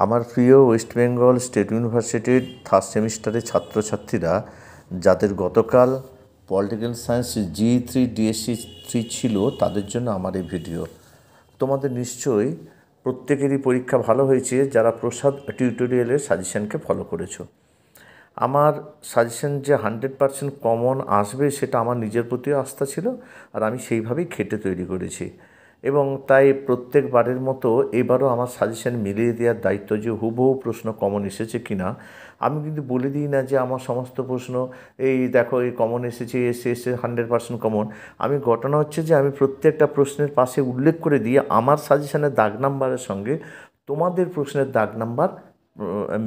আমার প্রিয় West Bengal state ইউনিভার্সিটির থার্ড সেমিস্টারের ছাত্রছাত্রীরা যাদের গতকাল পলিটিক্যাল সায়েন্স G3 DSC3 ছিল, তাদের জন্য আমার এই ভিডিও। তোমাদের নিশ্চয়ই প্রত্যেকেরই পরীক্ষা ভালো হয়েছে যারা প্রসাদ টিউটোরিয়ালের সাজেশনকে ফলো করেছো। আমার সাজেশন যে 100% কমন আসবে সেটা আমার নিজের প্রতিও আস্থা ছিল, আর আমি সেইভাবেই খেটে তৈরি করেছি। এবং তাই প্রত্যেকবারের মতো এবারও আমার সাজেশন মিলিয়ে দেওয়ার দায়িত্ব যে হুবহু প্রশ্ন কমন এসেছে কি না। আমি কিন্তু বলে দিই না যে আমার সমস্ত প্রশ্ন এই দেখো এই কমন এসেছে, এসে 100% কমন। আমি ঘটনা হচ্ছে যে আমি প্রত্যেকটা প্রশ্নের পাশে উল্লেখ করে দিয়ে আমার সাজেশনের দাগ নাম্বারের সঙ্গে তোমাদের প্রশ্নের দাগ নাম্বার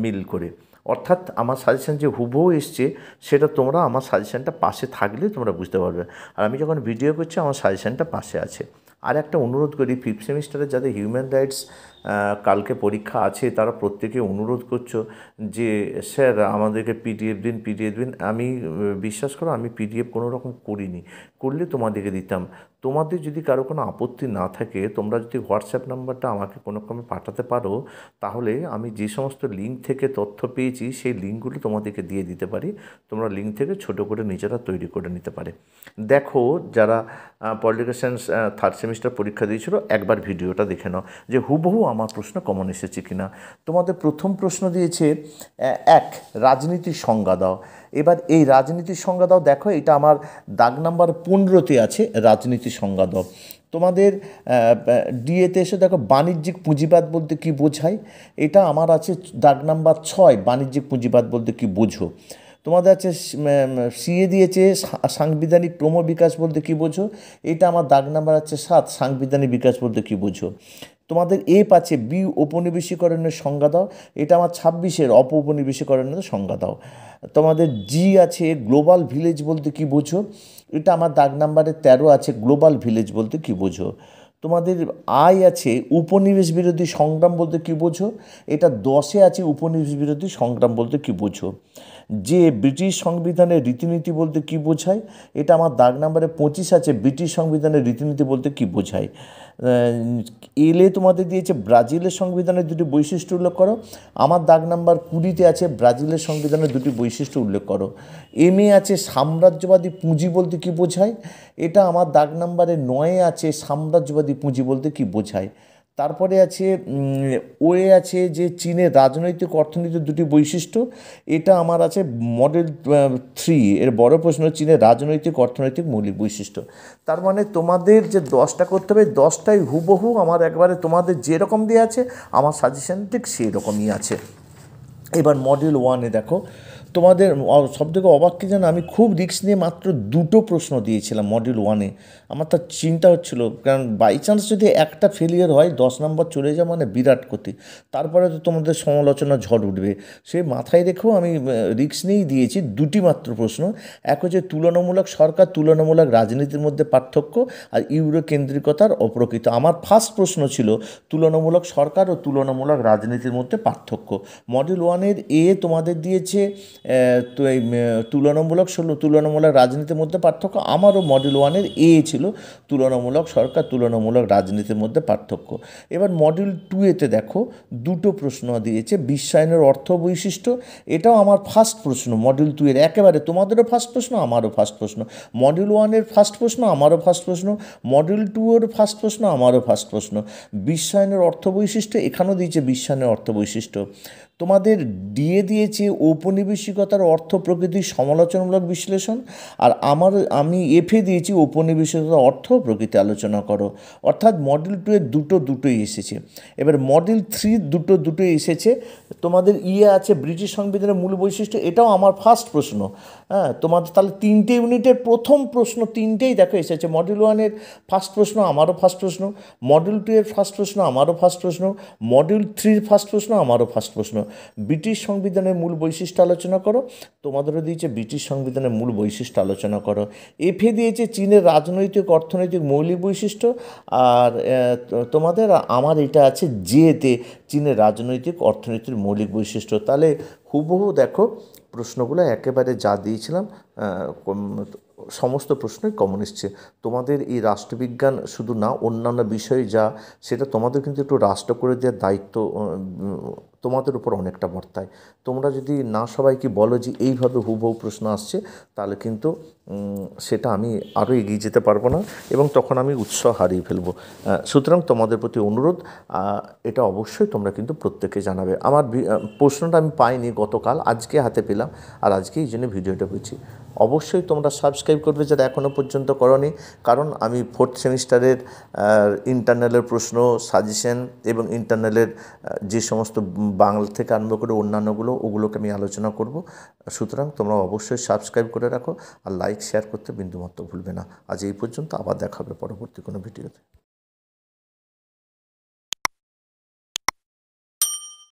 মিল করে, অর্থাৎ আমার সাজেশন যে হুবহু এসছে সেটা তোমরা আমার সাজেশনটা পাশে থাকলে তোমরা বুঝতে পারবে। আর আমি যখন ভিডিও করছি আমার সাজেশনটা পাশে আছে। আর একটা অনুরোধ করি, ফিফথ সেমিস্টারে যাদের হিউম্যান রাইটস কালকে পরীক্ষা আছে তারা প্রত্যেকে অনুরোধ করছো যে স্যার আমাদেরকে পিডিএফ দিন। আমি বিশ্বাস করো আমি পিডিএফ কোনো রকম করিনি, করলে তোমাদেরকে দিতাম। তোমাদের যদি কারো কোনো আপত্তি না থাকে, তোমরা যদি হোয়াটসঅ্যাপ নাম্বারটা আমাকে কোনো ক্রমে পাঠাতে পারো, তাহলে আমি যে সমস্ত লিঙ্ক থেকে তথ্য পেয়েছি সেই লিঙ্কগুলো তোমাদেরকে দিয়ে দিতে পারি। তোমরা লিঙ্ক থেকে ছোট করে নিজেরা তৈরি করে নিতে পারে। দেখো, যারা পলিটিক্যাল সায়েন্স থার্ড সেমিস্টার পরীক্ষা দিয়েছিল একবার ভিডিওটা দেখে নাও যে হুবহু আমার প্রশ্ন কমন এসেছে কিনা। তোমাদের প্রথম প্রশ্ন দিয়েছে এক, রাজনীতির সংজ্ঞা দাও। এবার এই রাজনীতির সংজ্ঞা দাও, দেখো এটা আমার দাগ নাম্বার 15-তে আছে, রাজনীতির সংজ্ঞা দাও। তোমাদের ডিএতে এসে দেখো বাণিজ্যিক পুঁজিবাদ বলতে কী বোঝায়, এটা আমার আছে দাগ নাম্বার 6, বাণিজ্যিক পুঁজিবাদ বলতে কী বোঝো। তোমাদের আছে সিএ দিয়েছে সাংবিধানিক ক্রমবিকাশ বলতে কী বোঝো, এটা আমার দাগ নাম্বার আছে 7, সাংবিধানিক বিকাশ বলতে কী বোঝো। তোমাদের এফ আছে বি, ঔপনিবেশিকরণের সংজ্ঞা দাও, এটা আমার 26-এর ঔপনিবেশিকরণের সংজ্ঞা দাও। তোমাদের জি আছে গ্লোবাল ভিলেজ বলতে কী বোঝো, এটা আমার দাগ নাম্বারে 13 আছে, গ্লোবাল ভিলেজ বলতে কী বোঝো। তোমাদের আই আছে উপনিবেশ বিরোধী সংগ্রাম বলতে কী বোঝো, এটা 10-এ আছে উপনিবেশ বিরোধী সংগ্রাম বলতে কী বোঝো। যে ব্রিটিশ সংবিধানের রীতিনীতি বলতে কী বোঝায়, এটা আমার দাগ নাম্বারে 25 আছে, ব্রিটিশ সংবিধানের রীতিনীতি বলতে কী বোঝায়। এলে তোমাদের দিয়েছে ব্রাজিলের সংবিধানের দুটি বৈশিষ্ট্য উল্লেখ করো, আমার দাগ নাম্বার 20-তে আছে ব্রাজিলের সংবিধানের দুটি বৈশিষ্ট্য উল্লেখ করো। এমএ আছে সাম্রাজ্যবাদী পুঁজি বলতে কী বোঝায়, এটা আমার দাগ নাম্বারে 9-এ আছে, সাম্রাজ্যবাদী পুঁজি বলতে কী বোঝায়। তারপরে আছে ওয়ে আছে যে চীনের রাজনৈতিক অর্থনীতির দুটি বৈশিষ্ট্য, এটা আমার আছে মডেল 3 এর বড় প্রশ্ন, চীনের রাজনৈতিক অর্থনৈতিক মৌলিক বৈশিষ্ট্য। তার মানে তোমাদের যে 10টা করতে হবে, 10টাই হুবহু আমার একবারে তোমাদের যেরকম দেওয়া আছে আমার সাজেশন ঠিক সেই রকমই আছে। এবার মডিউল 1-এ দেখো, তোমাদের সবথেকে অবাক কি জানো, আমি খুব রিস্ক নিয়ে মাত্র 2টো প্রশ্ন দিয়েছিলাম মডিউল 1-এ। আমার তো চিন্তা হচ্ছিল, কারণ বাই চান্স যদি একটা ফেলিয়ার হয় 10 নম্বর চলে যায় মানে বিরাট ক্ষতি, তারপরে তো তোমাদের সমালোচনা ঝড় উঠবে। সে মাথায় রেখেও আমি রিস্ক নিয়েই দিয়েছি 2টি মাত্র প্রশ্ন। এক হচ্ছে তুলনামূলক সরকার, তুলনামূলক রাজনীতির মধ্যে পার্থক্য, আর ইউরো কেন্দ্রিকতার অপ্রকৃত। আমার ফার্স্ট প্রশ্ন ছিল তুলনামূলক সরকার ও তুলনামূলক রাজনীতির মধ্যে পার্থক্য। মডিউল 1-এর এ তোমাদের দিয়েছে তো এই তুলনামূলক রাজনীতির মধ্যে পার্থক্য। আমারও মডিউল 1-এর এ ছিল তুলনামূলক সরকার, তুলনামূলক রাজনীতির মধ্যে পার্থক্য। এবার মডিউল 2-এতে দেখো 2টো প্রশ্ন দিয়েছে, বিশ্বায়নের অর্থ বৈশিষ্ট্য, এটাও আমার ফার্স্ট প্রশ্ন মডিউল 2-এর, একেবারে তোমাদেরও ফার্স্ট প্রশ্ন আমারও ফার্স্ট প্রশ্ন। মডিউল 1-এর ফার্স্ট প্রশ্ন আমারও ফার্স্ট প্রশ্ন, মডিউল 2-এর ফার্স্ট প্রশ্ন আমারও ফার্স্ট প্রশ্ন। বিশ্বায়নের অর্থ বৈশিষ্ট্য, এখানেও দিয়েছে বিশ্বায়নের অর্থ বৈশিষ্ট্য। তোমাদের ডিএ দিয়েছে ঔপনিবেশিকতার অর্থ প্রকৃতির সমালোচনামূলক বিশ্লেষণ, আর আমি এফে দিয়েছি ঔপনিবেশিকতার অর্থ প্রকৃতি আলোচনা করো। অর্থাৎ মডিউল 2-এর দুটোই এসেছে। এবার মডিউল 3 দুটোই এসেছে। তোমাদের ইয়ে আছে ব্রিটিশ সংবিধানের মূল বৈশিষ্ট্য, এটাও আমার ফার্স্ট প্রশ্ন। হ্যাঁ, তোমাদের তাহলে 3টে ইউনিটের প্রথম প্রশ্ন 3টেই দেখো এসেছে। মডিউল 1-এর ফার্স্ট প্রশ্ন আমারও ফার্স্ট প্রশ্ন, মডিউল 2-এর ফার্স্ট প্রশ্ন আমারও ফার্স্ট প্রশ্ন, মডিউল 3-র ফার্স্ট প্রশ্ন আমারও ফার্স্ট প্রশ্ন। ব্রিটিশ সংবিধানের মূল বৈশিষ্ট্য আলোচনা করো, তোমাদেরও দিয়েছে ব্রিটিশ সংবিধানের মূল বৈশিষ্ট্য আলোচনা করো। এফে দিয়েছে চীনের রাজনৈতিক অর্থনৈতিক মৌলিক বৈশিষ্ট্য, আর তোমাদের আমার এটা আছে জেতে চীনের রাজনৈতিক অর্থনীতির মৌলিক বৈশিষ্ট্য। তাহলে হুবহু দেখো প্রশ্নগুলো একেবারে যা দিয়েছিলাম সমস্ত প্রশ্নই কমন এসছে। তোমাদের এই রাষ্ট্রবিজ্ঞান শুধু না, অন্যান্য বিষয়ে যা সেটা তোমাদের কিন্তু একটু রাষ্ট্র করে দেওয়ার দায়িত্ব তোমাদের তোমাদের উপর অনেকটা বর্তায়। তোমরা যদি না সবাইকে বলো যে এইভাবে হুবহু প্রশ্ন আসছে, তাহলে কিন্তু সেটা আমি আরও এগিয়ে যেতে পারবো না এবং তখন আমি উৎসাহ হারিয়ে ফেলবো। সুতরাং তোমাদের প্রতি অনুরোধ, এটা অবশ্যই তোমরা কিন্তু প্রত্যেকে জানাবে। আমার প্রশ্নটা আমি পাইনি গতকাল, আজকে হাতে পেলাম, আর আজকে এই জন্য ভিডিওটা করছি। অবশ্যই তোমরা সাবস্ক্রাইব করবে যারা এখনও পর্যন্ত করনি, কারণ আমি 4th সেমিস্টারের ইন্টারনালের প্রশ্ন, সাজেশন এবং ইন্টারনালের যে সমস্ত বাংলা থেকে আরম্ভ করে অন্যান্যগুলো, ওগুলোকে আমি আলোচনা করব। সুতরাং তোমরা অবশ্যই সাবস্ক্রাইব করে রাখো আর লাইক শেয়ার করতে বিন্দুমাত্র ভুলবে না। আজ এই পর্যন্ত, আবার দেখা হবে পরবর্তী কোনো ভিডিওতে।